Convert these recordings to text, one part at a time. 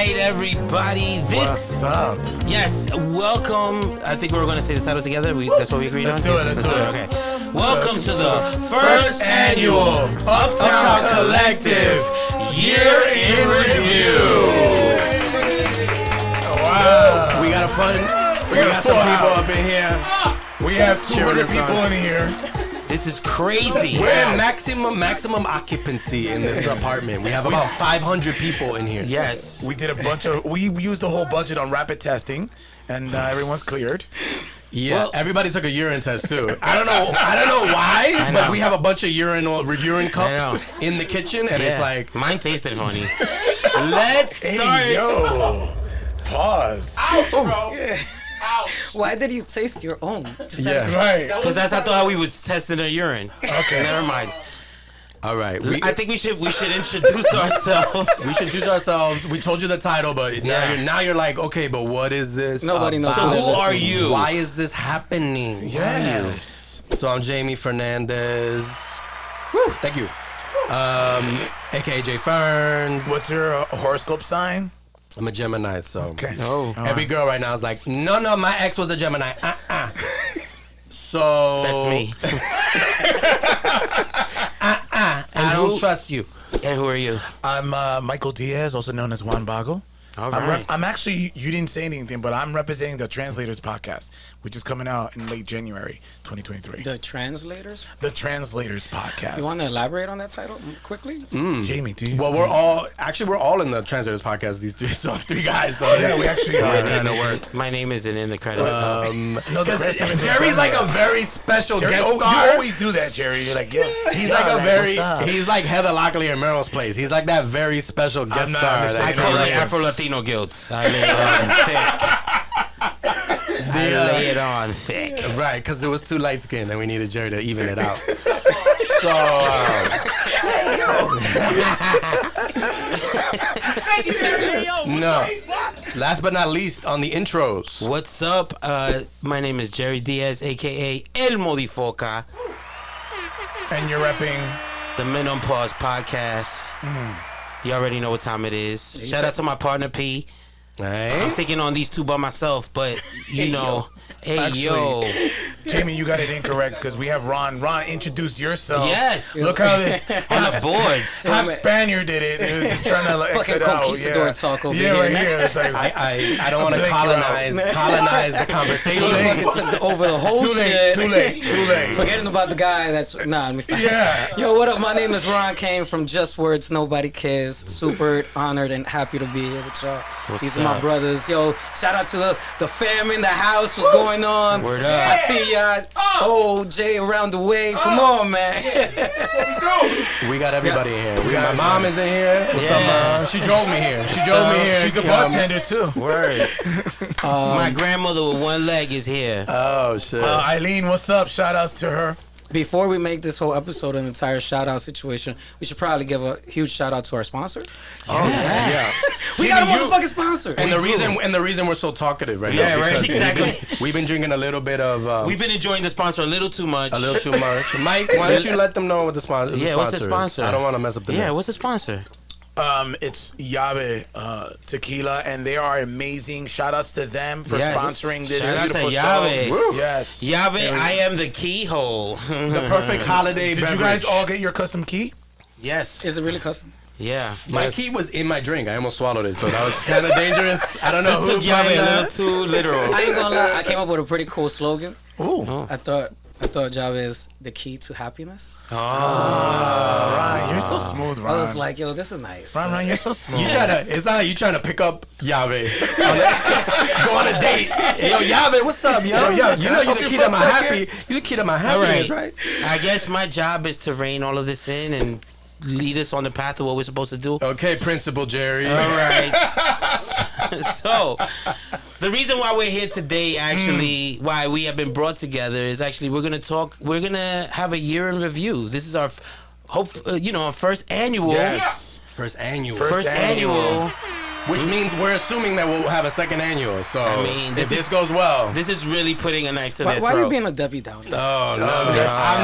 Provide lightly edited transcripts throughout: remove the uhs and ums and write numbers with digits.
right, everybody. What's up? Yes, welcome. I think we were going to say the title together. That's what we agreed Let's on? do it. Let's do it. Okay. Welcome to the first annual Uptown Collective Year in Review. Wow. We got a fun. We got some people up in here. We have 200 people in here. This is crazy. We're at maximum occupancy in this apartment. We have about 500 people in here. Yes. We used the whole budget on rapid testing, and everyone's cleared. Yeah, Well, everybody took a urine test too. I don't know why, but we have a bunch of urine cups in the kitchen, and it's like mine tasted funny. Let's start. Hey, yo. Pause. Ouch, bro. Ouch. Why did you taste your own? Just Right. Because that's I thought how we was testing our urine. Okay. Never mind. all right. I think we should introduce ourselves. We should introduce ourselves. We told you the title, but now you're like, okay, but what is this? Nobody knows. So who are you? Why is this happening? Yes. So I'm Jamie Fernandez. Woo, thank you. AKA J-Fernz. What's your horoscope sign? I'm a Gemini, so Okay. Oh. every girl right now is like, no, my ex was a Gemini. So That's me. I don't trust you. And who are you? I'm Michael Diaz, also known as Juan Bago. All right. I'm actually, you didn't say anything, but I'm representing the Translators podcast, which is coming out in late January 2023. The Translators? The Translators podcast. You want to elaborate on that title quickly? Jamie, do you? Well, we're all in the Translators podcast. These three guys. So yeah, we actually are. My name isn't in the credits. No, the credits haven't been Jerry's done like yet. a very special Jerry, guest you star. always do that, Jerry. You're like, yeah. He's yeah, like a right, very, what's up? he's like Heather Lockley in Melrose Place. He's like that very special guest not star. understanding. I call it Afro-Latino guilt. I lay it on thick. Right, because it was too light skinned and we needed Jerry to even it out. So, no. Last but not least, on the intros. What's up? My name is Jerry Diaz, a.k.a. El Modifoca, And you're repping. the Men on Pause podcast. You already know what time it is. Shout out to my partner, P. I'm Hey. taking on these two by myself, but you know, Actually, Jamie, you got it incorrect because we have Ron. Ron, introduce yourself. Yes. Look how this On the boards. half Spaniard did it. It was trying to like, Fucking exit out. conquistador Yeah. talk over Yeah, here. right here. It's like, I don't want to Blink you out. colonize the conversation. Fucking took over the whole too shit. late. Forgetting about the guy that's... Nah, let me stop. Yeah. Yo, what up? My name is Ron Kane from Just Words Nobody Cares. Super honored and happy to be here with y'all. These are my up? brothers. Yo, shout out to the fam in the house. What's going on? Word I up. see Jay around the way. Come on, man. We got everybody in here. My mom is in here. What's up, Mom? She drove me here. She's the bartender too. Word. My grandmother with one leg is here. Oh, shit. Eileen, what's up? Shout outs to her. Before we make this whole episode an entire shout out situation, we should probably give a huge shout out to our sponsor. yeah. We got a motherfucking sponsor. And the reason we're so talkative right Yeah, now. right, because exactly. We've been drinking a little bit of. We've been enjoying the sponsor a little too much. a little too much. Mike, why don't you let them know what the sponsor is? Yeah, what's the sponsor? I don't want to mess up the Yeah, name. what's the sponsor? It's Yabe Tequila, and they are amazing. Shout outs to them for Yes. sponsoring this Shout out to beautiful Yabe. show. Woo. Yes. Yave, I am the keyhole. The perfect holiday Did beverage. you guys all get your custom key? Yes. Is it really custom? Yeah. My key was in my drink. I almost swallowed it, so that was kind of dangerous. I don't know who Took Yave planned a little that. too literal. I ain't gonna lie. I came up with a pretty cool slogan. Ooh. I thought Java is the key to happiness. Ryan, you're so smooth, Ron. I was like, yo, this is nice. Ron, you're so smooth. It's not like you trying to pick up Yave. Go on a date. Yo, Yave, what's up, yo? Yo, Yave, you can know I you talk the to key you for to a my second? happy. You the key to my All happiness, right. right? I guess my job is to rein all of this in and lead us on the path of what we're supposed to do. Okay, Principal Jerry. All right. So, the reason why we're here today, actually, why we have been brought together, is actually we're gonna have a year in review. This is our our first annual. Yes. First annual. First annual. Which means we're assuming that we'll have a second annual. So I mean, if this goes well. This is really putting a knife to their Why are throat. you being a Debbie Downer? Oh, no. I'm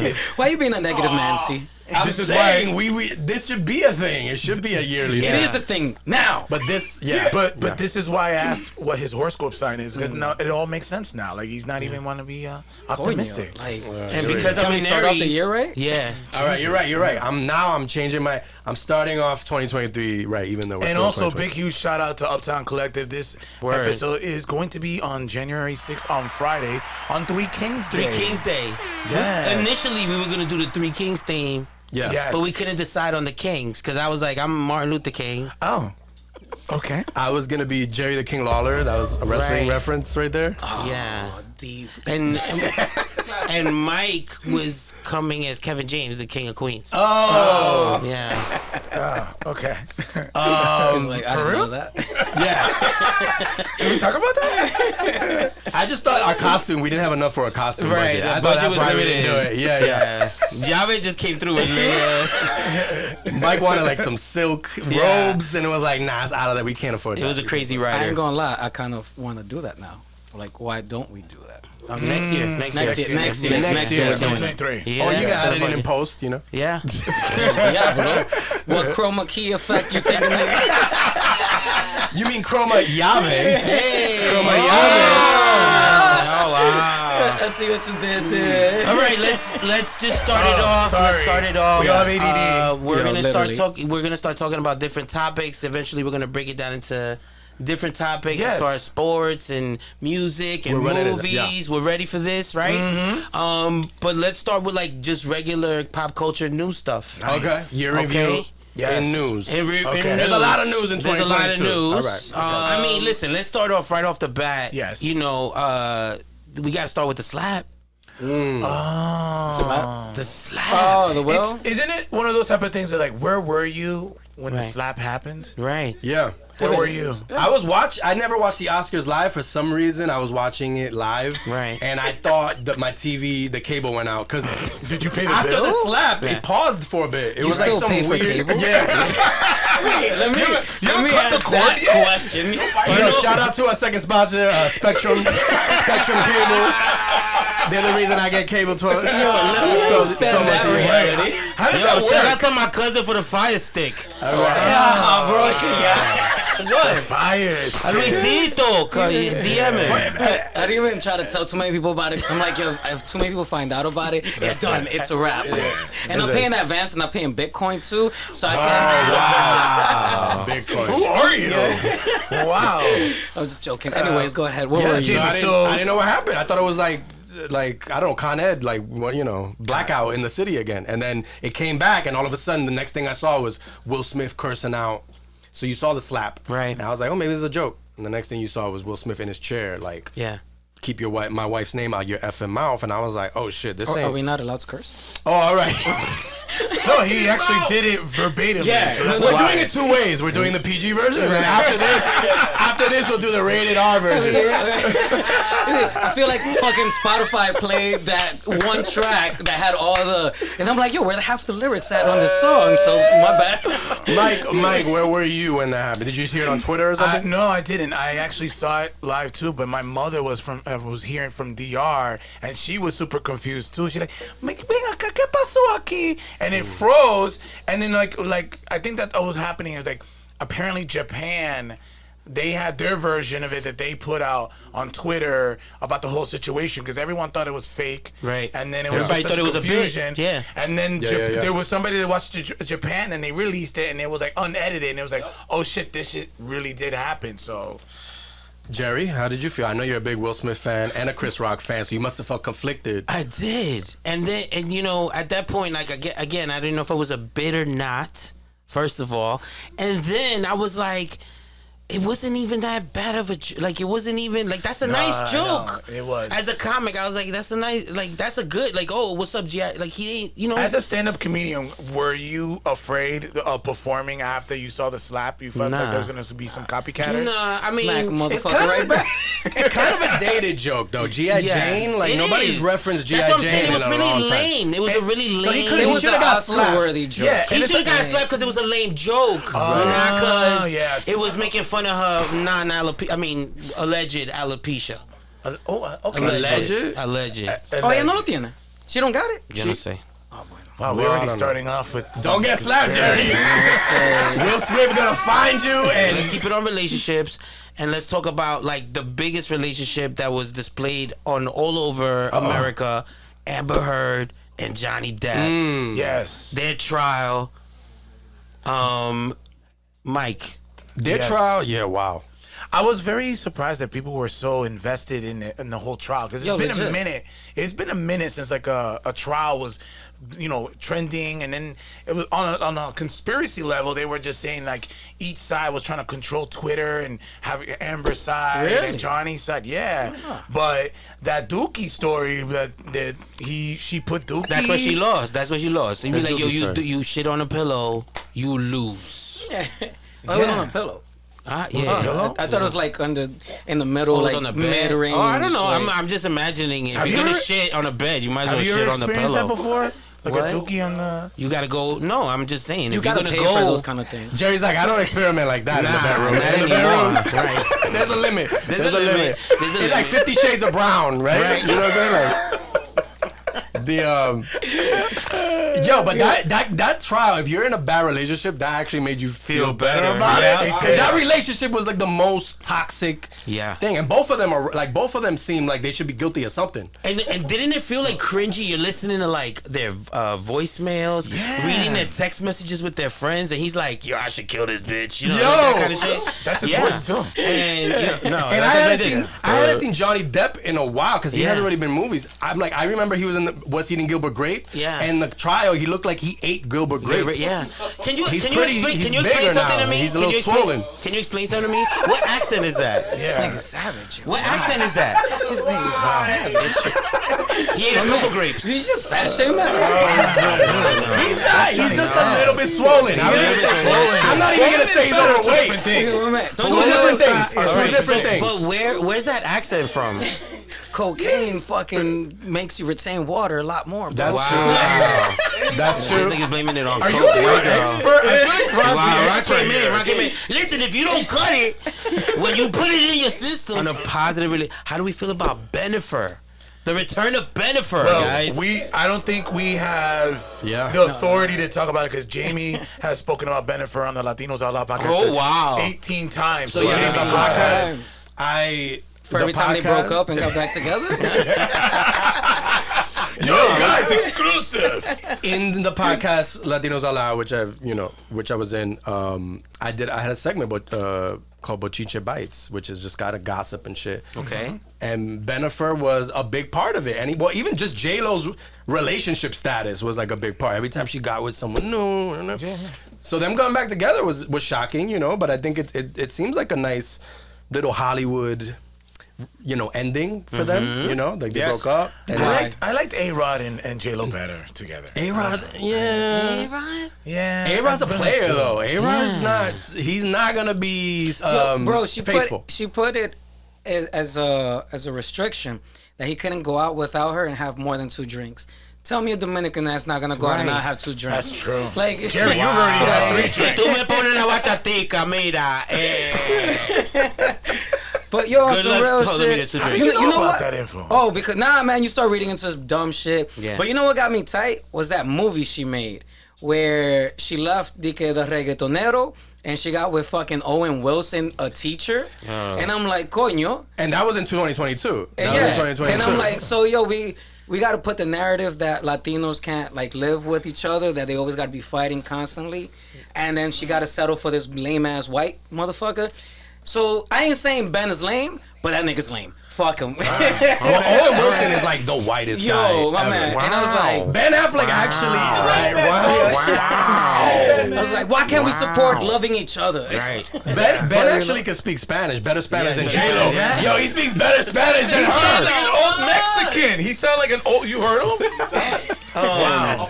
not. Why are you being a negative Nancy? This is why this should be a thing. It should be a yearly. It is a thing now. But this, But this is why I asked what his horoscope sign is, because now it all makes sense now. Like, he's not even want to be optimistic. Like, And because can I'm we in start off Aries, the year right? Yeah. all right, you're right. I'm changing my. I'm starting off 2023 right, even though we're And still also, 2023. big huge shout out to Uptown Collective. This Word. episode is going to be on January 6th on Friday on Three Kings Day. Three Kings Day. Yes. Initially, we were gonna do the Three Kings theme, Yeah. Yes. but we couldn't decide on the Kings because I was like, I'm Martin Luther King. Oh. Okay. I was gonna be Jerry the King Lawler. That was a wrestling Right. reference right there. Yeah. Deep. And Mike was coming as Kevin James, the King of Queens. Oh, Yeah. Okay. Like, I didn't real? know that. yeah. Can we talk about that? I just thought our costume. We didn't have enough for a costume Right, budget. the I thought budget that's was why we limited. didn't do it. Yeah. Javed just came through with Mike wanted like some silk Yeah. robes, and it was like, nah, it's out of that. We can't afford It that. was a crazy I rider. ain't gonna lie. I kind of want to do that now. Like, why don't we do that? Next year. Next year. Next year. Next year, we're doing it. 2023. Yeah. Oh, you can set add a it in budget. post, you know. Yeah. Yeah, bro. What chroma key effect you thinking? You mean Chroma Yave? Hey. Chroma Yave. Oh wow. I see what you did there. All right, let's just start it off. sorry. Let's start it off. We all have ADD. We're Yo, gonna literally. start talking. We're gonna start talking about different topics. Eventually, we're gonna break it down into different topics Yes. as far as sports and music and We're running it, movies. yeah. We're ready for this, right? Mm-hmm. But let's start with like just regular pop culture news stuff. Okay. Year review Okay. Yes. in news. In Okay. news. There's a lot of news in There's a lot of 2022. news. All right. I mean, listen. Let's start off right off the bat. Yes. You know, we got to start with the slap. Oh. The slap. Oh, the will. Isn't it one of those type of things that, like, where were you when the Right. slap happened? Right. Yeah. Where were you? I never watched the Oscars live for some reason. I was watching it live. Right. And I thought that my TV, the cable went out. Because Did you pay the after bill? the slap, Yeah. it paused for a bit. It You was like still some pay for weird. cable? Yeah. Let me cut the ask cord that yet? question. You know, shout out to our second sponsor, Spectrum Cable. They're the reason I get cable 12. Let me understand that reality. How does Yo, that work? shout out to my cousin for the fire stick. Yeah, bro. Yeah. What? Fires. Luisito, DM it. I didn't even try to tell too many people about it because I'm like, yo, if too many people find out about it, it's done. It's a wrap. And I'm paying advance and I'm paying Bitcoin too, so I can. Bitcoin. Who are you? Wow. I'm just joking. Anyways, go ahead. What were you? Jimmy, I didn't know what happened. I thought it was like I don't know, Con Ed, like, well, you know, blackout in the city again. And then it came back, and all of a sudden, the next thing I saw was Will Smith cursing out. So you saw the slap, Right. And I was like, oh, maybe this is a joke. And the next thing you saw was Will Smith in his chair, like, Yeah. keep my wife's name out your effing mouth. And I was like, oh shit, this Are ain't. we not allowed to curse? Oh, all right. No, he actually did it verbatim. Yeah, So that's we're why. doing it two ways. We're doing the PG version, and then after this, we'll do the rated R version. I feel like fucking Spotify played that one track that had all the, and I'm like, yo, where the half the lyrics at on this song? So my bad. Mike, where were you when that happened? Did you hear it on Twitter or something? No, I didn't. I actually saw it live too, but my mother was hearing from DR, and she was super confused too. She's like, "Ven acá, ¿qué pasó aquí?" And it froze, and then like I think that what was happening is like apparently Japan, they had their version of it that they put out on Twitter about the whole situation because everyone thought it was fake. Right. And then it was Everybody just thought such it was a bit. confusion. Yeah. And then Yeah. there was somebody that watched Japan and they released it and it was like unedited and it was like, oh shit, this shit really did happen. So Jerry, how did you feel? I know you're a big Will Smith fan and a Chris Rock fan, so you must have felt conflicted. I did. And then, and you know, at that point, like, again, I didn't know if I was a bit or not, first of all. And then I was like, it wasn't even that bad of a, like, it wasn't even, like, that's a nice joke. no, it was. As a comic, I was like, that's a nice, like, that's a good, like, oh, what's up, G.I.? Like, he ain't, you know. as a stand-up comedian, were you afraid of performing after you saw the slap? You felt like Nah. there was gonna be some copycatters? Nah, I mean, Smack it's motherfucker kind right of back. It's kind of a dated joke, though. G.I. Yeah, Jane? Like, it nobody's is. referenced G.I. That's what I'm Jane saying. It was in a really long time. lame. It was a really lame. so he could've- It He was an should've got slapped. Oscar-worthy joke. Yeah, He and should have got slapped because it was a lame joke, not because yes. it was making fun of her alleged alopecia. okay. Alleged? Alleged. Oh, ella no lo tiene. She don't got it? Yo no sé. Oh, bueno. Wow, we're Well, I already don't know. starting off with. Don't get slapped, Jerry. Will Smith gonna find you Let's and keep it on relationships, and let's talk about like the biggest relationship that was displayed on all over America: Amber Heard and Johnny Depp. Yes. Their trial. Mike. their Yes. trial. Yeah, wow. I was very surprised that people were so invested in the whole trial because it's been a legit. minute. It's been a minute since like a trial was, trending, and then it was on a conspiracy level. They were just saying like each side was trying to control Twitter and have Amber's side Really? and Johnny's side. Yeah, but that Dookie story that she put Dookie. That's what she lost. That's what she lost. So you be The like, yo, Dookie story. you shit on a pillow, you lose. Oh, it was on a pillow. Yeah. pillow? I thought it was like in the middle, Oh, it was like on the bed. mid-range. Oh, I don't know. like- I'm just imagining if Have you're you gonna ever- shit on a bed, you might as Have well you shit ever on the experienced pillow. that before? Like What? a Dookie on the. You gotta go. No, I'm just saying. You if you're gotta gonna pay go, for those kind of things. Jerry's like, I don't experiment like that in the Nah, bedroom. not In the anymore. bedroom, Right. there's a limit. There's a a limit. limit. There's a It's like limit. 50 Shades of Brown, right? Right. You know what I'm saying? Like, yo, but that trial, if you're in a bad relationship, that actually made you feel better better, about yeah. it. Because that relationship was like the most toxic Yeah. thing, and both of them seem like they should be guilty of something. And didn't it feel like cringy? You're listening to like their voicemails, reading their text messages with their friends, and he's like, "Yo, I should kill this bitch," like that kind of shit. That's his voice too. And no, And that's what it is. I hadn't seen Johnny Depp in a while because he Yeah. hasn't really been movies. I'm like, I remember he was in Was Eating Gilbert Grape. Yeah. And the trial, he looked like he ate Gilbert Grape. Yeah. Can you He's explain? pretty- Can you he's explain bigger something now. to me? He's a Can little you explain- swollen. Can you explain something to me? What accent is that? Yeah. This nigga's savage. What accent is that? This nigga's savage. He ate a couple grapes. He's just fat shaming that. He's not. He's just a little bit swollen. I'm not even gonna say he's overweight. Different things. Two different things. Two different But things. where's that accent from? Cocaine fucking makes you retain water a lot more, bro. That's true. That's This true. nigga's blaming it on Are coke. you an Right, girl. expert? I feel like Ron's Wow, the Rock expert came in. here. Rock came in. Listen, if you don't cut it, when you put it in your system, on a positive, how do we feel about Benifer? The return of Benifer, Well, guys. I don't think we have Yeah. the authority to talk about it because Jamie has spoken about Benifer on the Latinos Out Loud podcast. Oh, wow. 18 times. So yeah, Jamie, the podcast. For every time they broke up and got back together. Yo, guys, exclusive. In the podcast Latinos Out Loud, which I was in, I had a segment called Bochinche Bites, which is just got a gossip and shit. Okay. And Benifer was a big part of it, and even just J-Lo's relationship status was like a big part. Every time she got with someone new, so them going back together was shocking, but I think it seems like a nice little Hollywood, ending for them, like they Yes. broke up. And I liked A-Rod and J-Lo better together. A-Rod, yeah. Yeah. A-Rod's a I've been player like- though. A-Rod's not. He's not gonna be Bro, she faithful. put it as a restriction that he couldn't go out without her and have more than 2 drinks. Tell me a Dominican that's not gonna go out and not have 2 drinks. That's true. Like Jerry, you've already had 3 Si drinks. tú me pones una bachatica, mira. But yo, Good some luck real telling me shit. to drink. You know about what? that info. Oh, because man, you start reading into this dumb shit. Yeah. But you know what got me tight was that movie she made where she left the reggaetonero and she got with fucking Owen Wilson, a teacher. And I'm like, coño. And that was in 2022. That And was in yeah. 2022. And I'm like, so yo, we got to put the narrative that Latinos can't like live with each other, that they always got to be fighting constantly, and then she got to settle for this lame ass white motherfucker. So I ain't saying Ben is lame, but that nigga's lame. Fuck him. Owen Wilson is like the whitest guy. Yo, my ever. man. And I was like, Ben Affleck actually. Right. I was like, why can't we support loving each other? Right. Ben actually can speak Spanish, better Spanish than Yeah, J-Lo. yeah. Yo, he speaks better Spanish than He sounds her. like an old Mexican. He sounds like an old. You heard him? Wow.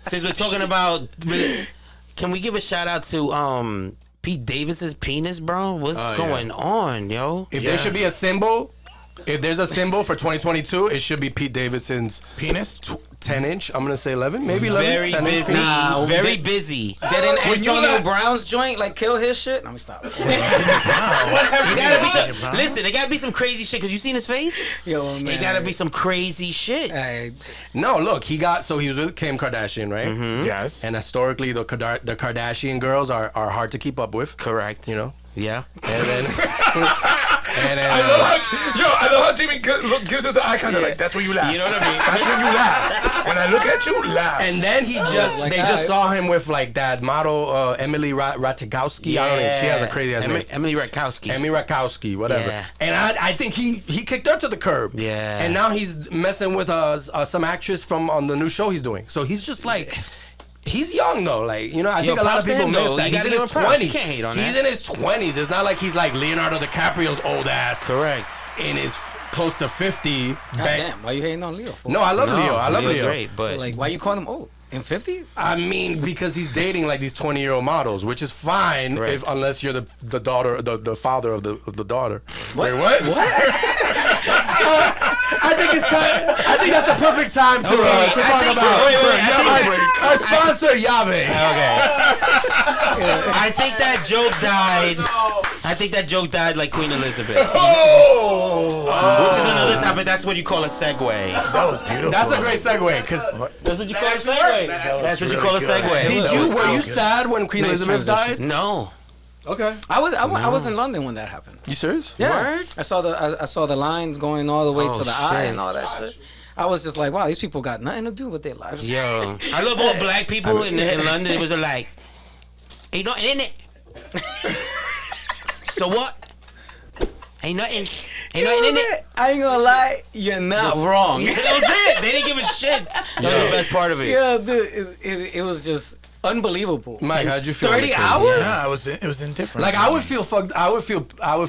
Since we're talking about, can we give a shout out to Pete Davids's penis, bro? What's going on, yo? If there should be a symbol If there's a symbol for 2022, it should be Pete Davidson's Penis? 10-inch. I'm gonna say 11, maybe 11. Very 10 inch busy. penis. Very busy. Didn't When you Antonio let- Brown's joint like kill his shit? Let me stop. It gotta be some, listen, it gotta be some crazy shit. Cause you seen his face? Yo, man. It gotta be some crazy shit. Hey, No, look, he was with Kim Kardashian, right? Yes. And historically, the Kardashian girls are hard to keep up with. Correct. You know. Yeah. And then, and then I love how Jimmy gives us the eye contact. Like, that's when you laugh. You know what I mean? That's when you laugh. When I look at you, laugh. and then they like, just alright. saw him with like that model Emily Ratajkowski. I don't know. She has a crazy ass name. Emily Ratajkowski. Emily Ratajkowski, whatever. Yeah. And I think he kicked her to the curb. Yeah. And now he's messing with some actress from on the new show he's doing. So he's just like. He's young though, like I think a lot of props to people him, miss though. that. You He's gotta in give his him props. You 20s. can't hate on He's that. in his 20s. It's not like he's like Leonardo DiCaprio's old ass Correct. in his close to 50. damn, why you hating on Leo for? No, I love No, Leo. I love Leo's Leo. great, but Like, why you calling him old? In 50? I mean, because he's dating like these 20-year-old models, which is fine Correct. unless you're the daughter, the father of the daughter. What? Wait, what? I think it's time. I think that's the perfect time to talk about our sponsor, Yave. okay. I think that joke died. I think that joke died like Queen Elizabeth, which is another topic. That's what you call a segue. That was beautiful. That's a great segue, because That's what you call a segue. That's what you call a segue. were you sad when Queen Nice Elizabeth transition. died? No. Okay. I was in London when that happened. You serious? Yeah. Word? I saw the lines going all the way Oh, to the eye shit. and all that shit. I was just like, wow, these people got nothing to do with their lives. Yo, I love all black people in London. It was like, ain't nothing in it. So what? Ain't nothing. Ain't nothing in it. I ain't gonna lie, you're not wrong. That was it. They didn't give a shit. That was the best part of it. Yeah, dude, it was just unbelievable. Mike, how'd you feel? 30 when it came? hours? Yeah, it was indifferent. Like I would feel fucked. I would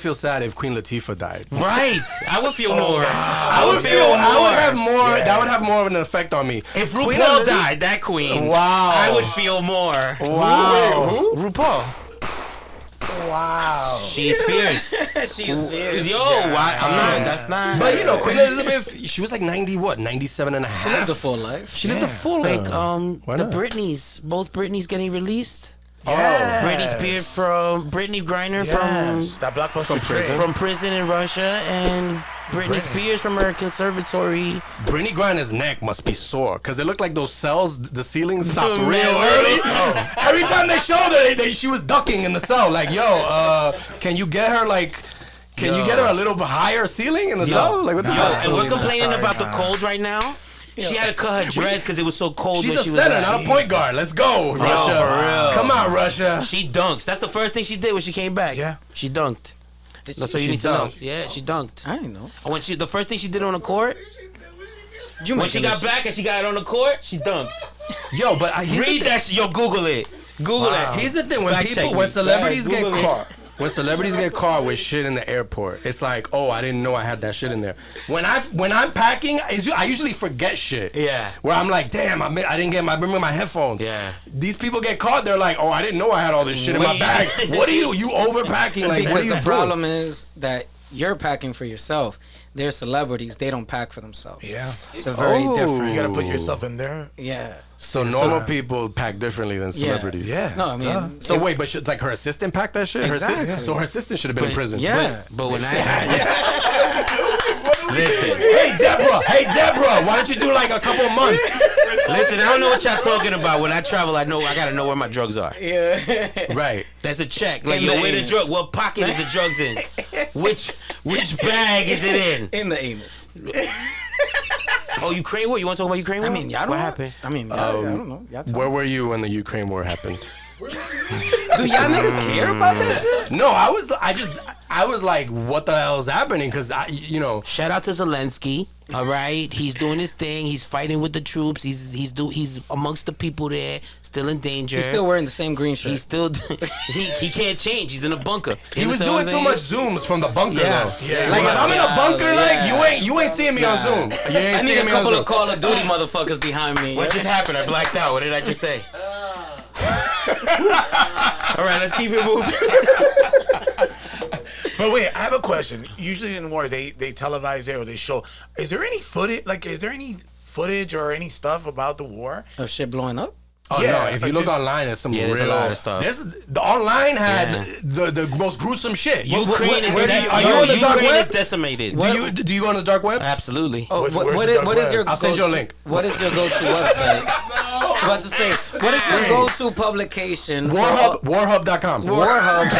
feel sad if Queen Latifah died. Right. I would feel more. I would have more. Yeah. That would have more of an effect on me. If Queen RuPaul Elizabeth- died, that queen, Wow. I would feel more. Wow. RuPaul. Wow. She's fierce. She's fierce. Yo, why? I'm not. That's not. But Queen Elizabeth, she was like 97 and a half. She lived a full life. She lived a full like Why the not? Britneys, both Britneys getting released. Yes. Britney Spears from Britney Griner Yes. That blockbuster from prison in Russia, and Britney Spears from her conservatory. Brittany Griner's neck must be sore because it looked like those cells, the ceiling stopped Man, real really? early. Every time they showed her, she was ducking in the cell. Like, can you get her Can you get her a little bit higher ceiling in the cell? Like, what the Yo, fuck? and we're Absolutely complaining not. about Sorry, the cold right now. She had to cut her dreads because it was so cold. She's when a she was center, out. not a point guard. Let's go, Russia. for real. Come on, Russia. She dunks. That's the first thing she did when she came back. Yeah. She dunked. That's what She you need to know. dunked. Yeah, she dunked. I didn't know. And the first thing she did on the court, You when she got back and she got it on the court, she dunked. Yo, but Read that shit. Yo, Google it. Google it. Here's the thing: when Fact check me. when celebrities Google get it. caught, with shit in the airport, it's like, oh, I didn't know I had that shit in there. When I'm packing, I usually forget shit. Yeah. Where I'm like, damn, I didn't bring my headphones. Yeah. These people get caught. They're like, oh, I didn't know I had all this shit in my Wait. bag. What are you overpacking? Like, what are Because you the doing? problem is that you're packing for yourself. They're celebrities. They don't pack for themselves. Yeah. It's a very Oh. different. You gotta put yourself in there. Yeah. So normal people pack differently than celebrities. Yeah. No, I mean. So wait, but like her assistant packed that shit? Exactly. So her assistant should have been in prison. Yeah. But when I listen, Hey Deborah, why don't you do like a couple months? listen, I don't know what y'all talking about. When I travel, I gotta know where my drugs are. Yeah. Right. That's a check. Like, In yo, the where the anus. drug? What pocket is the drugs in? Which bag is it in? In the anus. Oh, Ukraine war? You want to talk about Ukraine war? I mean, y'all don't. What happened? I mean, y'all, I don't know. Y'all tell Where were you when the Ukraine war happened? Do y'all niggas care about that shit? No, I was like, what the hell is happening? Because Shout out to Zelensky. All right, he's doing his thing. He's fighting with the troops. He's amongst the people there, still in danger. He's still wearing the same green shirt. He's still he can't change. He's in a bunker. he You was understand doing what I'm too saying? much zooms from the bunker Yeah. though. Yeah, Like he if was. I'm in a bunker, Yeah. like you ain't seeing me on Zoom. You ain't I need seeing a me couple on of Zoom. Call of Duty motherfuckers behind me. What just happened? I blacked out. What did I just say? All right, let's keep it moving. But wait, I have a question. Usually in wars, they televise it or they show. Is there any footage? Like, is there any footage or any stuff about the war? Of shit blowing up. Oh Yeah, no! If you like look just- online, there's some Yeah, there's a real lot of stuff. The online had the most gruesome shit. Ukraine is are you on the dark Ukraine is web? decimated. Do you go on the dark web? Absolutely. Oh, Where's what the is, dark what is web? your I'll send you a go-to- link. What is your go-to website? About to say, what is your go-to publication? Warhub.com. Warhub.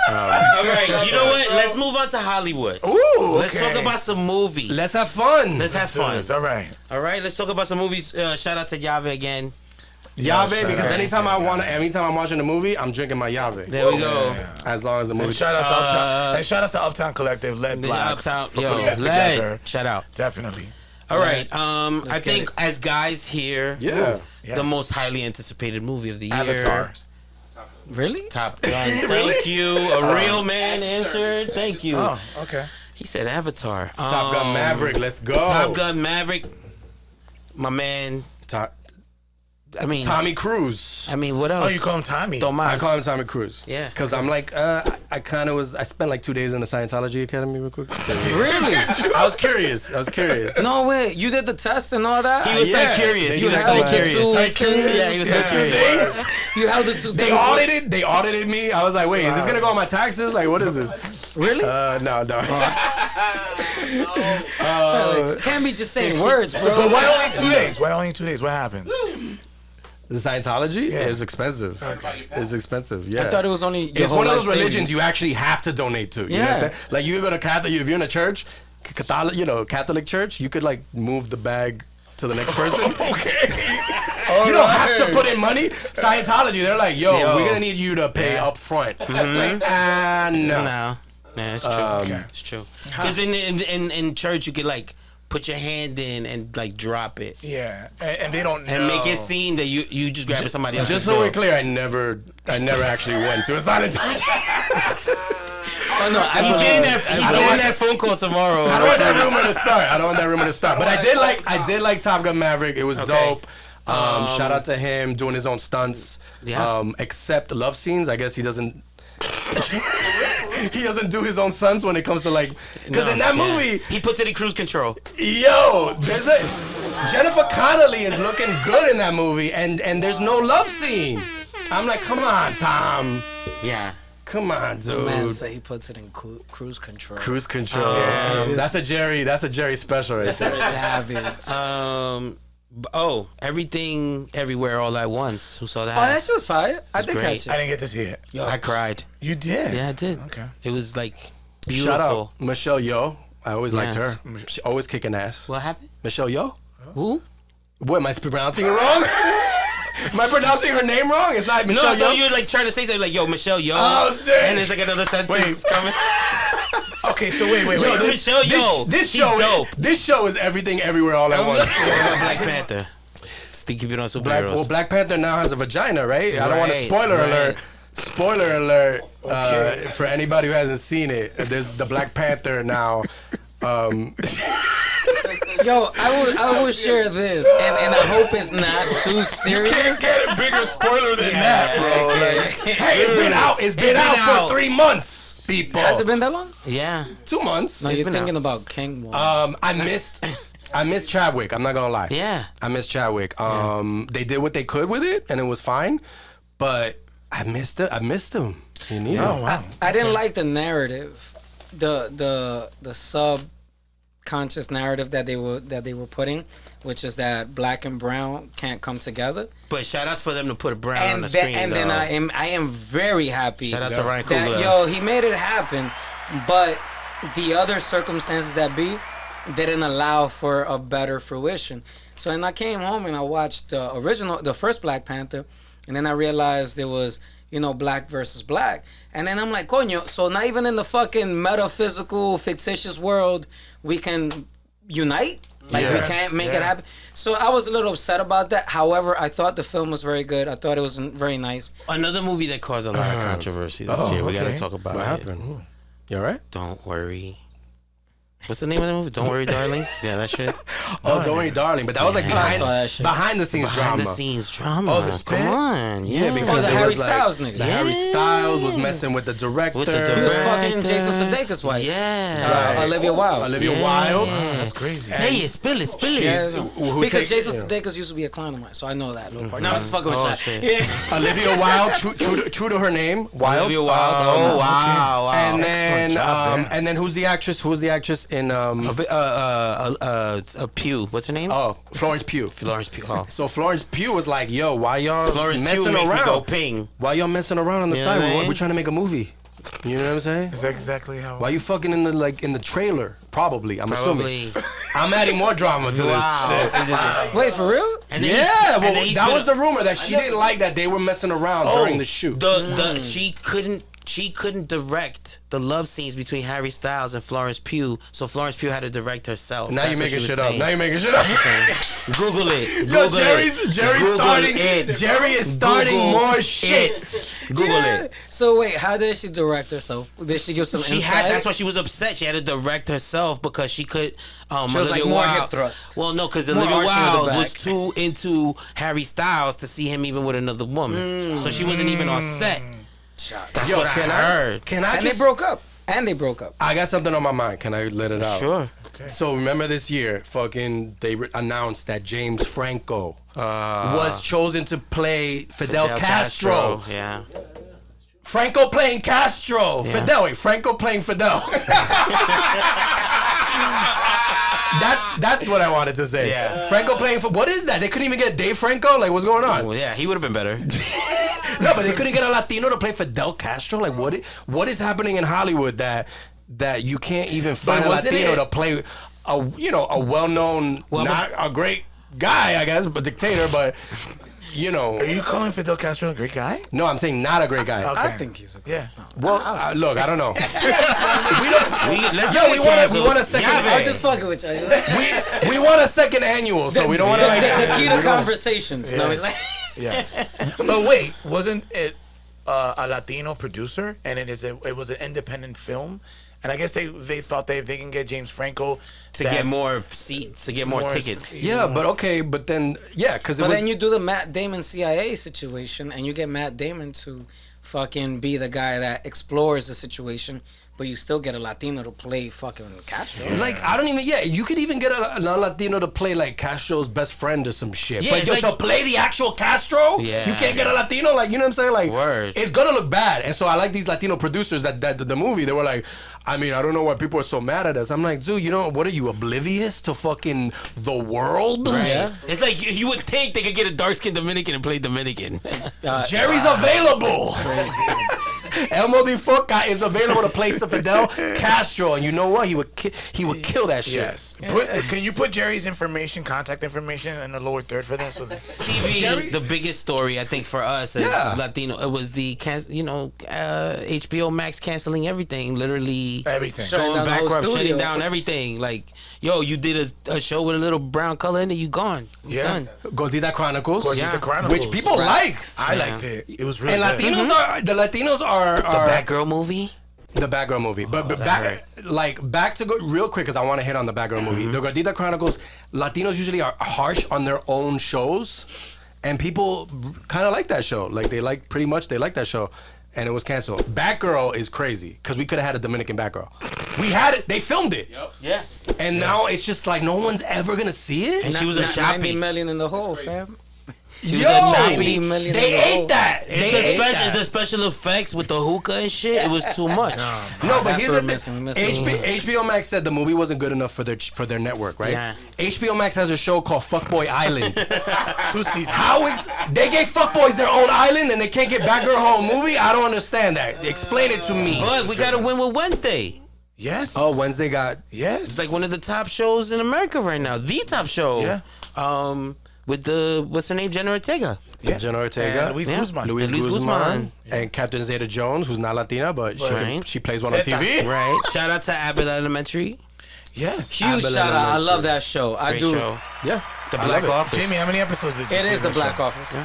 All right. You know what? Let's move on to Hollywood. Ooh, Let's talk about some movies. Let's have fun. Let's have fun. All right. All right. Let's talk about some movies. Shout out to Yave again. Yave, because anytime I'm watching a movie, I'm drinking my Yave. There we go. As long as the movie. And shout out to Uptown. And shout out to Uptown Collective, led The Black. Uptown, for yo, putting us led. together. Shout out. Definitely. All right. I get think it. as guys here, Yeah. Yes. the most highly anticipated movie of the year. Avatar. Really? Top Gun. Thank you. A real man answered. Thank you. Oh, okay. He said Avatar. Top Gun Maverick. Let's go. Top Gun Maverick. My man. I mean, Tommy Cruise. I mean, what else? Oh, you call him Tommy. Tomas. I call him Tommy Cruise. Yeah. Because I'm like, I spent like 2 days in the Scientology Academy real quick. Really? I was curious. No way. You did the test and all that? He was Yeah. like curious. They He was just like like curious. curious. Yeah, he was like curious. You held the two They things. audited me. I was like, wait, is this gonna go on my taxes? Like, what is this? Really? No. Can't be just saying words, bro. But why only 2 days? Why only 2 days? What happened? The Scientology Yeah. is expensive. It's expensive. Yeah. I thought it was only your It's whole one of those life religions savings. you actually have to donate to. You know what I'm Yeah. saying? Like you go to Catholic, if you're in a church, Catholic church, you could like move the bag to the next person. Okay. You don't have to put in money. Scientology, they're like, yo, Yo. we're gonna need you to pay up front. Like, no. No. Yeah, it's true. It's true. Because in church, you could like put your hand in and like drop it Yeah. And they don't know. and make it seem that you just grabbing somebody else's Just so we're bill. clear, I never actually went to a Scientology. Oh, no, He's getting that phone call tomorrow. I don't want that rumor to start. But I did like Top Gun Maverick. It was dope. Shout out to him doing his own stunts. Yeah. Except love scenes. I guess he doesn't. He doesn't do his own stunts when it comes to like. Because in that movie, he puts it in cruise control. yo, Jennifer Connelly is looking good in that movie, and there's no love scene. I'm like, come on, Tom. Yeah. Come on, dude. Man, say he puts it in cruise control. Cruise control. That's a Jerry special right there. Savage. Everything, everywhere, all at once. Who saw that? Oh, that shit was fire. I did great. catch I it. didn't get to see it. Yo, I cried. You did? Yeah, I did. Okay. It was like beautiful. Shout out Michelle Yeoh. I always liked Yes. her. She always kicking ass. What happened? Michelle Yeoh? Who? What, am I pronouncing it wrong? Am I pronouncing her name wrong? It's not No, Michelle I thought Yeoh? you were like trying to say something like, "Yo, Michelle Yeoh." Oh, shit. And there's like another sentence coming. Okay, so wait. Yo, Michelle Yeoh. This She's show, dope. this show is everything everywhere all at once. Black Panther. Still keep it on superheroes. Black Panther now has a vagina, right? I don't want to Right, spoiler right. alert. Spoiler alert for anybody who hasn't seen it. There's the Black Panther now. Yo, I will share this, and I hope it's not too serious. Get a bigger spoiler than that, bro. Like, Hey, it's been out. It's been out out. for 3 months, people. Has it been that long? Yeah. 2 months. No, you're been thinking about King one. I missed Chadwick. I'm not gonna lie. Yeah. I missed Chadwick. They did what they could with it, and it was fine. But I missed it. I missed him. You need him. wow. I didn't like the narrative, the subconscious narrative that they were putting, which is that black and brown can't come together. But shout out for them to put a brown on the And screen. then though. I am very happy. Shout out to Ryan that, Coogler. yo, he made it happen, but the other circumstances that didn't allow for a better fruition. So then I came home and I watched the first Black Panther, and then I realized there was, black versus black. And then I'm like, coño, so not even in the fucking metaphysical, fictitious world, we can unite? Like, we can't make it happen? So I was a little upset about that. However, I thought the film was very good. I thought it was very nice. Another movie that caused a lot of controversy this year. We got to talk about What it. happened? You all right? Don't worry. What's the name of the movie? Don't Worry, Darling. Yeah, that shit. Oh, Don't Worry, Darling. But that was like I saw that shit. behind the scenes Behind drama. the scenes drama. Oh, the spit? Come on. Yeah, because Oh, the it Harry was like- Styles nigga. The Harry Yeah. Styles was messing with the director. With the He was director. fucking Jason Sudeikis' wife. Yeah. Right. Olivia Wilde. Olivia Yeah. Wilde. That's crazy. Say it, spill it, spill it. Yeah, Who because take- Jason yeah. Sudeikis used to be a client of mine, so I know that little part. No, I'm just fucking with Oh, that. shit. Yeah. Olivia Wilde, true to her name, Wilde. Olivia Wilde. Oh, wow, wow. And Excellent then, job there. and then who's the actress? Who's the actress in? Pugh. What's her name? Oh, Florence Pugh. Florence Pugh. Oh. So Florence Pugh was like, "Yo, why y'all Florence Pugh messing makes me around? go ping. Why y'all messing around on the You know side? what I We're, mean? we're trying to make a movie. You know what I'm saying? Is that exactly how? Why you fucking in the trailer? Probably. I'm assuming. Probably. I'm adding more drama to Wow. this shit. Wait, for real? And then Yeah, he's- well, and then he's that been- was the rumor that she didn't like that they were messing around during the shoot. She couldn't direct the love scenes between Harry Styles and Florence Pugh, so Florence Pugh had to direct herself. Now That's you're what she making was shit up. saying. Now you're making shit up. Google it. Yo, Google Jerry's it. Jerry's Google starting. it. Jerry is starting Google more shit. it. Google Yeah. it. So wait, how did she direct herself? Did she give some She insight? had. That's why she was upset. She had to direct herself because she could. She was like Olivia more Wilde- hip thrust. Well, no, because More Olivia arching of the Wilde back. was too into Harry Styles to see him even with another woman, so she wasn't even on set. That's Yo, what I heard. Can I And just? they broke up. And they broke up. I got something on my mind. Can I let it out? Sure. So remember this year, fucking, they announced that James Franco was chosen to play Fidel Castro. Yeah. Franco playing Castro. Yeah. Fidel. Wait, Franco playing Fidel. That's what I wanted to say. Yeah. Franco playing for what is that? They couldn't even get Dave Franco. Like, what's going on? Well, yeah, he would have been better. No, but they couldn't get a Latino to play Fidel Castro. Like, what is happening in Hollywood that you can't even find a wasn't Latino it- to play a well-known, not a great guy, I guess, but dictator, but Are you calling Fidel Castro a great guy? no, I'm saying not a great guy. Okay. I think he's a Yeah. Well, look, I don't know. Let's Yo, get we want canceled. a second. Yeah, I'm just fucking with you. we want a second annual, so we don't want to like. The key to conversations. No, it's like, Yes. But wait, wasn't it a Latino producer, and it was an independent film, and I guess they thought they can get James Franco to get more seats, to get more tickets. Yeah, but okay, but then because but then you do the Matt Damon CIA situation, and you get Matt Damon to fucking be the guy that explores the situation, but you still get a Latino to play fucking Castro. like I don't even you could even get a non-Latino to play like Castro's best friend or some shit. Yeah, But it's yo, like- to play the actual Castro, Yeah. you can't get a Latino, like you know what I'm saying? Like Word. it's gonna look bad. And so I like these Latino producers that the movie, they were like, I mean, I don't know why people are so mad at us. I'm like, dude, what are you, oblivious to fucking the world? Right. Yeah. It's like you would think they could get a dark-skinned Dominican and play Dominican. Jerry's available. Elmo Di Foca is available to play some Fidel Castro, and you know what? He would kill that shit. Yes. Can you put Jerry's contact information in the lower third for that? So that TV, the biggest story I think for us as Yeah. Latino, it was the HBO Max canceling everything, literally everything. Shutting going down the whole bankrupt, studio. shutting down everything. Like, yo, you did a show with a little brown color in it, you gone, it's Yeah. done. Gordita Chronicles, Gordita Yeah. Chronicles. which people likes. I liked it. It was really And good. Latinos are The Batgirl movie. the Batgirl movie, but back to go real quick because I want to hit on the Batgirl movie. The Gordita Chronicles, Latinos usually are harsh on their own shows, and people kind of like that show. Like they like that show, and it was canceled. Batgirl is crazy because we could have had a Dominican Batgirl. We had it. They filmed it. Yeah. And now it's just like no one's ever gonna see it. And she was a 90 choppy. million in the hole, fam. Yo, was a choppy. they ate that. It's They the ate special, that. it's the special effects with the hookah and shit. It was too much. No, but That's here's what the we're thing. missing. HBO Max said the movie wasn't good enough for their network, right? Yeah. HBO Max has a show called Fuckboy Island. 2 seasons. How is they gave fuckboys their own island and they can't get Batgirl her own movie? I don't understand that. Explain it to me. But we got to win with Wednesday. Yes. Oh, Wednesday got Yes. It's like one of the top shows in America right now. The top show. Yeah. With what's her name? Jenna Ortega. Yeah. Jenna Ortega, And Luis Yeah. Guzman. Luis Luis Guzman, Guzman. and Catherine Zeta-Jones, who's not Latina, but Right. she plays one on Zeta. TV. Right. Shout out to Abbott Elementary. Yes. Huge Abel shout out. I Elementary. love that show. I Great do. show. Yeah, The I Black love it. Office. Jamie, how many episodes did you It see is of the that Black show? Office.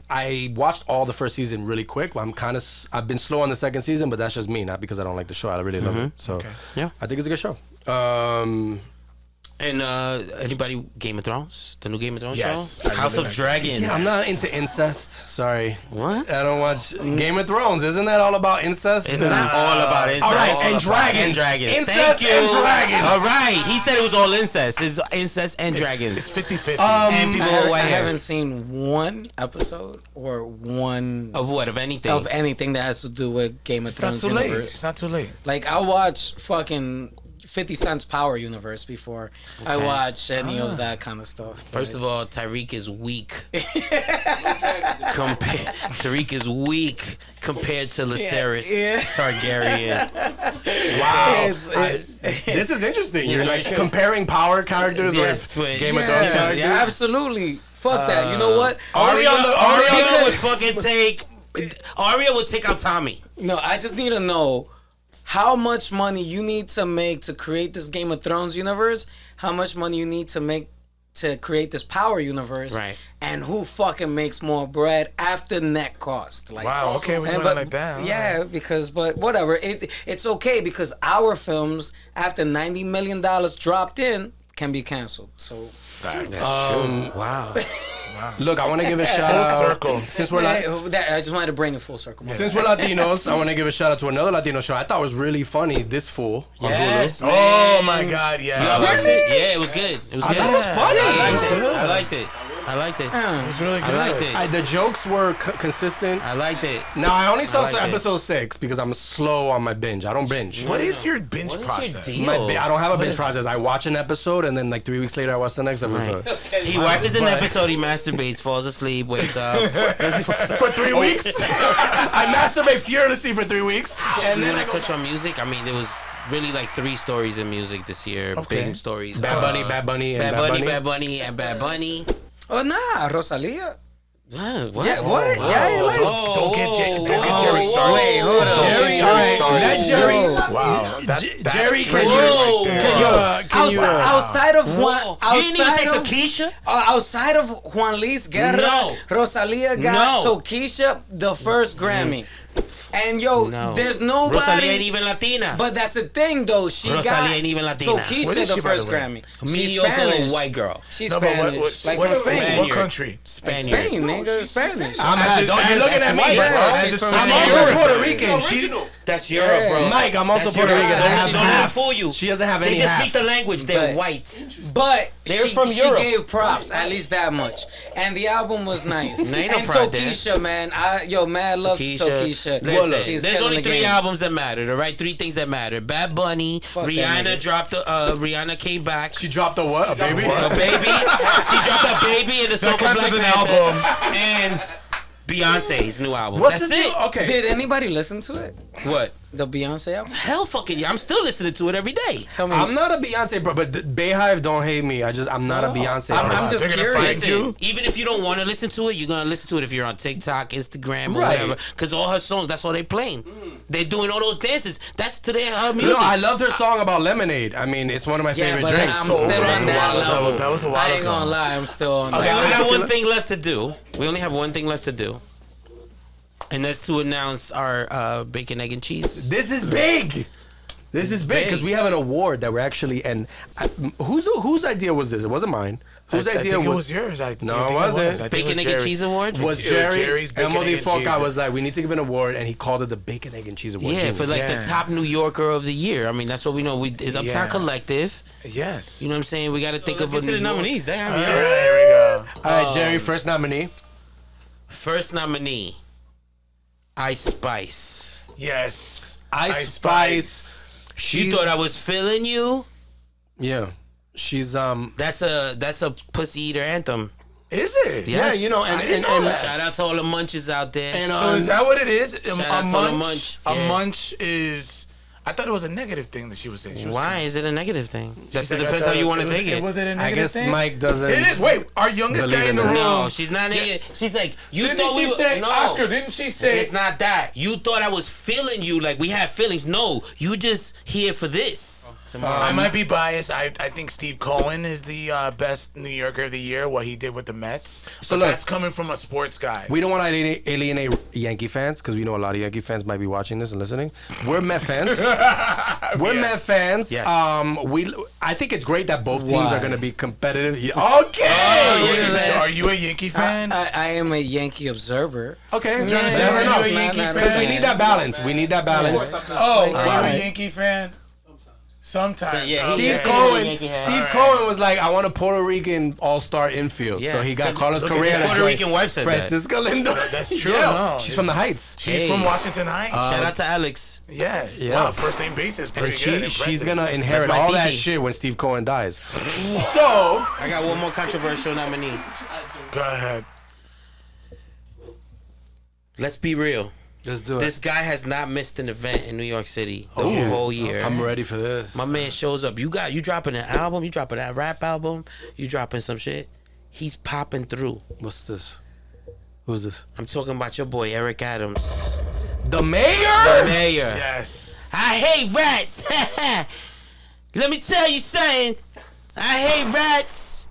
I watched all the first season really quick. I've been slow on the second season, but that's just me, not because I don't like the show. I really love it. So Yeah. I think it's a good show. And anybody Game of Thrones? The new Game of Thrones Yes, show? I House really of like Dragons. I'm not into incest. Sorry. What? I don't watch Game of Thrones. Isn't that all about incest? It's not all about incest. All right, It's and all about- dragons. And dragons. Incest Thank you. and dragons. All right. He said it was all incest. It's incest and dragons. It's 50-50. And people with I white hair. haven't seen one episode or one Of what? Of anything? of anything that has to do with Game of it's not Thrones too late. universe. It's not too late. Like I watch fucking 50 Cent's Power Universe before I watch any of that kind of stuff. First of all, Tyreek is weak. Tariq is weak compared to Lucerys Targaryen. Wow. It's- This is interesting. You're Yeah, like sure. comparing power characters Yes, with but- Game of Thrones yeah, characters. absolutely. Fuck that. You know what? Arya Arya- would fucking take. Arya would take out Tommy. No, I just need to know how much money you need to make to create this Game of Thrones universe, how much money you need to make to create this Power universe, Right. and who fucking makes more bread after net cost. Like, Wow, okay, we're doing it like that. Yeah, because, but whatever. It's okay because our films, after $90 million dropped in, can be canceled. So, Wow. Look, I want to give a shout Full out. circle. Since we're I just wanted to bring it full circle. Since we're Latinos, I want to give a shout out to another Latino show I thought was really funny. This Fool. on Yes, Hulu. man. Oh my God, You yeah. watched it? Yeah, it was good. It was good. I thought it was funny. I liked it. I liked it. It was really good. I liked it. The jokes were consistent. I liked it. Now I only saw liked to it. episode 6 because I'm slow on my binge. I don't binge. What is your binge What is your process? deal? I don't have a binge process. I watch an episode and then like 3 weeks later I watch the next episode. He watches an episode, he masturbates, falls asleep, wakes up. For 3 weeks, I masturbate fearlessly for 3 weeks, And then I touch on music. I mean, there was really like 3 stories in music this year. Okay. Big stories. Bad Bunny, and Bad Bunny, and Bad Bunny. Oh, nah, Rosalia. What? Yeah, what? Wow. Yeah, like, Don't get Jerry started. Wait, hold on. Jerry, Jerry all right, started. let Jerry. Wow, that's Jerry, can triggered you- right there. Can you, outside of Juan, You didn't even say outside of Keisha? outside of Juan Luis Guerra, No. Rosalia got No. Keisha the first Grammy, and yo, No. there's nobody. Rosalia ain't even Latina. But that's the thing, though. She Rosalia got ain't even Latina. What Keisha is the she, by first the way? Grammy. She's Mediocre Spanish. white girl. She's No, but Spanish, like what from Spain. Spaniard. What country? Spaniard. Spain, nigga, Spanish. You're looking at me, Yeah, bro. she's from I'm Spain. also Puerto Rican. That's Europe, bro. Mike, I'm also That's Puerto Europe. Rican. I have Don't let half. them fool you. She doesn't have They any just half. speak the language. They're But- white. But They're from Europe. she gave props, at least that much. And the album was nice. There ain't no and pride there. Keisha, man, mad love to Keisha. Listen, She's there's killing only the 3 game. albums that matter, all right? 3 things that matter. Bad Bunny, Fuck that Rihanna nigga. dropped Rihanna came back. She dropped a what? A baby? A baby. She dropped a baby in the Soul counts Black as an Panther. album. And Beyonce's new album. What's That's the it. deal? Okay. Did anybody listen to it? What? The Beyonce album? Hell fucking yeah. I'm still listening to it every day. Tell me. I'm not a Beyonce bro, but Bayhive don't hate me. I'm not a Beyonce. I'm person. just They're gonna curious. find you. Even if you don't want to listen to it, you're gonna listen to it if you're on TikTok, Instagram, or Right. whatever. Because all her songs, that's all they playing. They're doing all those dances. That's to her music. No, I loved her song about lemonade. I mean, it's one of my Yeah, favorite but drinks. I'm So still that on was a that while ago. level. That was a while I ain't ago. gonna lie, I'm still on Okay, that. we got one thing left to do. We only have one thing left to do. And that's to announce our bacon, egg, and cheese. This is big. This is big because we have an award that we're actually whose idea was this? It wasn't mine. Whose I idea think it was? was yours. No, it think wasn't. was. I think Bacon, it was egg, and Jerry. cheese award? Was It was Jerry Jerry's Bacon, Emily Egg, and Falk? I Cheese. was like, we need to give an award, and he called it the Bacon, Egg, and Cheese Award. Yeah, for Genius. like Yeah. the top New Yorker of the year. I mean, that's what we know. Is Uptown Yeah. Collective. Yes. You know what I'm saying? We got to think Let's of a get to the New York- nominees. Damn, All yeah. right, there we go. All right, Jerry, first nominee. First nominee, Ice Spice. Yes. Ice Spice. You She's, thought I was feeling you? yeah, she's That's a pussy eater anthem. Is it? yeah, Yes. you know, and I didn't and, know and, that. Shout out to all the munches out there. and So is that what it is? A Shout out to the munch. munch, A yeah. munch is. I thought it was a negative thing that she was saying. She was Why is it a negative thing? That said depends that how you want to was- take it. Was it a I negative guess thing? Mike doesn't. It is. Wait, our youngest Believe guy in the in room. that. No, she's not. She's like, you Didn't thought we she were. say, No, Oscar? Didn't she say? it's not that. You thought I was feeling you, like we had feelings. No, you just here for this. tomorrow. I might be biased. I think Steve Cohen is the best New Yorker of the year. What he did with the Mets. So But look, that's coming from a sports guy. we don't want to alienate Yankee fans because we know a lot of Yankee fans might be watching this and listening. We're Met fans. We're Met fans. Yes. I think it's great that both teams Why? are going to be competitive. Okay. Are you a Yankee fan? I am a Yankee observer. Okay. Jonathan, Fair are you enough. a Yankee Not- not- Because we fan? need that balance. We need that balance. Oh, are you a Alright. Yankee fan? Sometimes. Yeah, Steve Yeah. Cohen. Yankee hat. Steve Alright. Cohen was like, I want a Puerto Rican all-star infield. Yeah, So he got 'cause Carlos look at Correa. his to Puerto join Rican wife said that. Francisco Lindo. That's true, Yeah. no. She's from the Heights. She's Hey. from Washington Heights. Shout out to Alex. Yes. Yeah. Wow, first name basis. Pretty And good. she's Impressive. gonna inherit That's my all that titi. shit when Steve Cohen dies. So I got one more controversial nominee. Go ahead. Let's be real. let's do it. This guy has not missed an event in New York City the whole year. I'm ready for this. My man shows up. You dropping an album? You dropping that rap album? You dropping some shit? He's popping through. What's this? Who's this? I'm talking about your boy Eric Adams, The mayor? the mayor. Yes. I hate rats. Let me tell you something. I hate rats.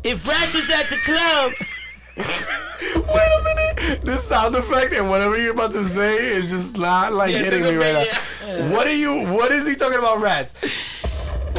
If rats was at the club, Wait a minute. This sound effect and whatever you're about to say is just not like hitting me right now. What is he talking about, rats?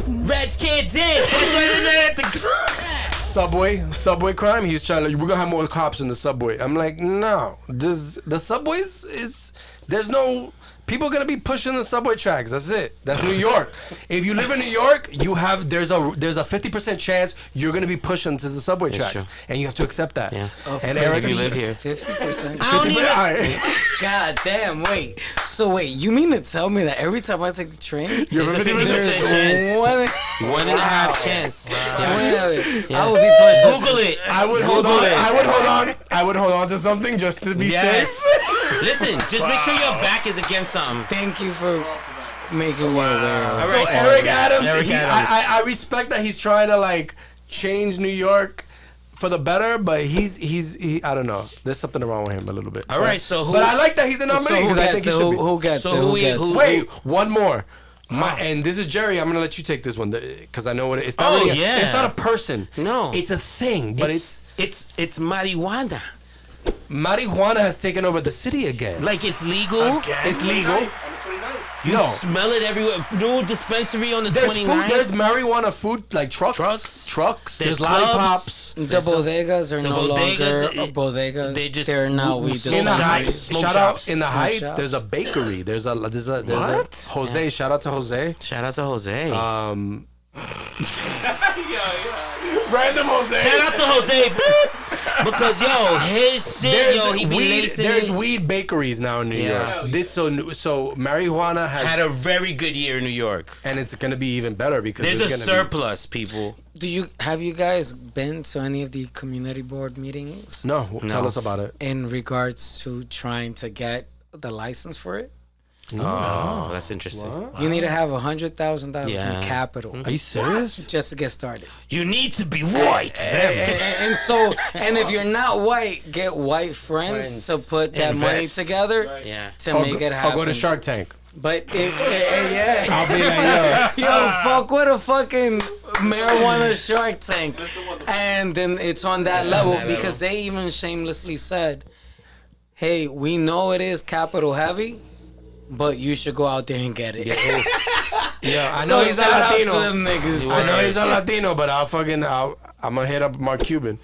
rats can't dance. That's why they're not at the club. Subway crime. He's trying to. We're gonna have more cops in the subway. I'm like, no. The subways is. There's no. People are gonna be pushing the subway tracks. That's it. That's New York. If you live in New York, there's a 50% chance you're gonna be pushing to the subway tracks, true. and you have to accept that. Yeah. And If Eric, you live here. 50%. I don't even. Alright. God damn, wait. So wait, you mean to tell me that every time I take the train, You're There's a 50% there's chance. one, 1.5 chance. Yeah. I will be pushing. Google it. I would hold on. I would hold on to something just to be Yes. safe. Listen, just make sure your back is against something. Thank you for making me aware. All So right, Eric Adams, Eric Adams. I respect that he's trying to like change New York for the better, but he I don't know. There's something wrong with him a little bit. All right, so who? But I like that he's a So nominee who because I think gets he it? should be. Who gets So it? who Who we- gets who- it? Wait, one more. And this is Jerry. I'm gonna let you take this one because I know what it's not. Oh, really yeah. It's not a person. No. it's a thing. But it's it's marijuana. marijuana has taken over the city again. Like it's legal. Again? It's legal. You No. smell it everywhere. New dispensary on the There's 29th. food. There's marijuana food like trucks. Trucks. There's clubs. lollipops. The bodegas are the no bodegas, longer bodegas. they just They're now smoke weed smoke In the shops. heights, Smoke shout shops. out in the Smoke heights. shops. There's a bakery. There's a What? Jose. Shout out to Jose. Shout out to Jose. Random Jose. Shout out to Jose. Beep. Because yo, his shit, he be lacing There's it. weed bakeries now in New Yeah. York. So marijuana has Had a very good year in New York. and it's gonna be even better because There's a gonna surplus, people. Have you guys been to any of the community board meetings No, tell No. us about it. in regards to trying to get the license for it? Oh, that's interesting. You need to have $100,000 Yeah. in capital Are you serious? just to get started. You need to be white. And if you're not white, get white friends to put that money Invest. together Yeah. to make it happen. I'll go to Shark Tank. But yeah, I'll be like, yo, fuck with a fucking marijuana Shark Tank, and then it's on that level because they even shamelessly said, "Hey, we know it is capital heavy, but you should go out there and get it." yeah, I know So he's a shout out to Latino. them niggas. I know he's a Latino, but I'm gonna hit up Mark Cuban.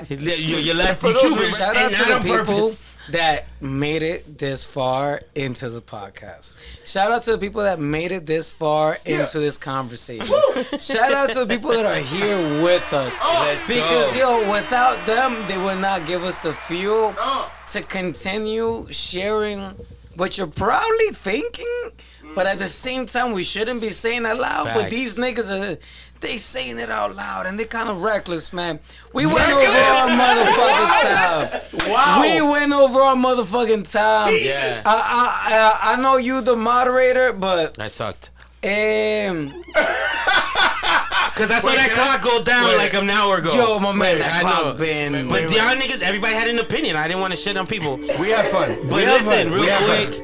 Your last For Cuban. those, shout out and to not the on people purpose. that made it this far into the podcast. Shout out to the people that made it this far into this conversation. Shout out to the people that are here with us. Let's Because, go. yo, without them, they would not give us the fuel to continue sharing what you're probably thinking. But at the same time, we shouldn't be saying that loud. But Facts. these niggas they saying it out loud, and they kind of reckless, man. We went over our motherfucking time. Wow. We went over our motherfucking time. Yeah. I know you the moderator, but I sucked. Because I saw that clock go down like an hour ago. Yo, my man, that I clock know. been. But y'all niggas, everybody had an opinion. I didn't want to shit on people. We have fun. But We have listen, fun. real We have quick.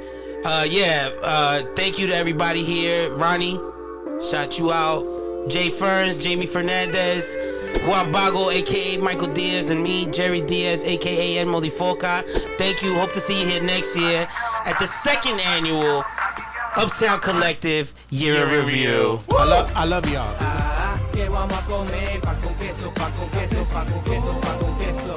fun. Thank you to everybody here. Ronnie, shout you out. J-Fernz, Jamie Fernandez, Juan Bago, aka Michael Diaz, and me, Jerry Diaz, aka N Modifoca. Thank you. Hope to see you here next year at the second annual Uptown Collective Year in Review. I love y'all. Que vamos a comer pan con queso, pan con queso, pan con queso, pan con queso.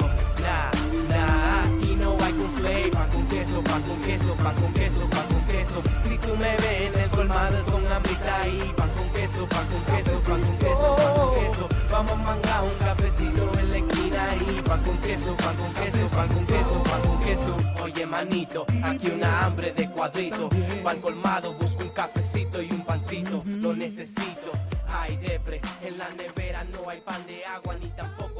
Aquí no hay conflay, pan con queso, pan con queso, pan con queso, pan con queso. Si tú me ves en el colmado es con hambrita ahí, pan con queso, pan con queso, pan con queso, pan con queso. Vamos a mangar un cafecito en la esquina ahí, pan con queso, pan con queso, pan con queso, pan con queso. Oye manito, aquí una hambre de cuadrito. Pa'l colmado busco un cafecito y un pancito, lo necesito. Ay depre, en la nevera no hay pan de agua ni tampoco